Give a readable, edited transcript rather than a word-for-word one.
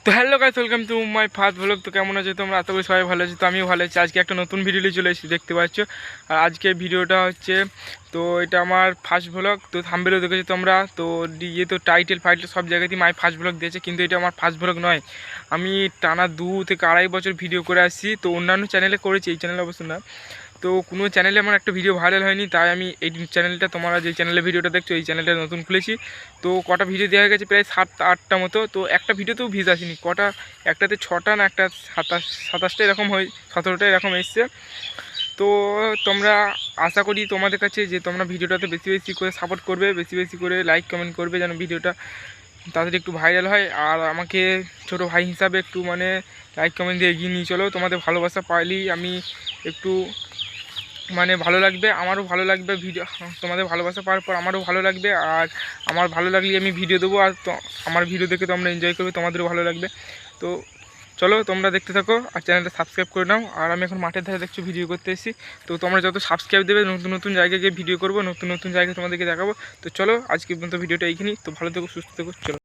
তো hello guys, welcome to my first blog. তো কেমন আছে তোমরা? আশা করি সবাই ভালো আছে। তো আমিও ভালো আছি। আজকে একটা নতুন ভিডিও নিয়ে চলে এসেছি, দেখতে পাচ্ছ। আর আজকে ভিডিওটা হচ্ছে, তো এটা আমার ফার্স্ট ব্লগ। তো থাম্বনেলে দেখেছো তোমরা, তো ইয়ে তো টাইটেল ফাইটেল সব জায়গাতেই মাই ফার্স্ট ব্লগ দিয়েছে, কিন্তু এটা আমার ফার্স্ট ব্লগ নয়। আমি টানা 2 থেকে আড়াই বছর ভিডিও করে আসছি। তো অন্যান্য চ্যানেলে করেছি, এই চ্যানেলে অবশ্য না। তো কোনো চ্যানেলে আমার একটা ভিডিও ভাইরাল হয়নি, তাই আমি এই চ্যানেলটা, তোমরা যে চ্যানেলে ভিডিওটা দেখছো, এই চ্যানেলটা নতুন খুলেছি। তো কটা ভিডিও দেওয়া গেছে, প্রায় 7-8টা মতো। তো একটা ভিডিওতেও ভিউজ আসেনি, কটা, একটাতে 6টা না একটা 27টা এরকম হয়, 17টা এরকম এসছে। তো তোমরা, আশা করি তোমাদের কাছে যে তোমরা ভিডিওটাতে বেশি বেশি করে সাপোর্ট করবে, বেশি বেশি করে লাইক কমেন্ট করবে, যেন ভিডিওটা তাড়াতাড়ি একটু ভাইরাল হয়। আর আমাকে ছোটো ভাই হিসাবে একটু মানে লাইক কমেন্ট দিয়ে এগিয়ে নিয়ে চলো। তোমাদের ভালোবাসা পাইলেই আমি একটু মানে ভালো লাগবে, আমারও ভালো লাগবে। ভিডিও, তোমাদের ভালোবাসা পাওয়ার পর আমারও ভালো লাগবে। আর আমার ভালো লাগলে আমি ভিডিও দেবো, আর তো আমার ভিডিও দেখে তোমরা এনজয় করবে, তোমাদেরও ভালো লাগবে। তো চলো তোমরা দেখতে থাকো, আর চ্যানেলটা সাবস্ক্রাইব করে নাও। আর আমি এখন মাঠের ধারে দেখছো ভিডিও করতে এসেছি। তো তোমরা যত সাবস্ক্রাইব দেবে, নতুন নতুন জায়গায় গিয়ে ভিডিও করবো, নতুন নতুন জায়গায় তোমাদেরকে দেখাবো। তো চলো আজকে পর্যন্ত ভিডিওটা এইখানেই। তো ভালো থেকো, সুস্থ থেকো, চলো।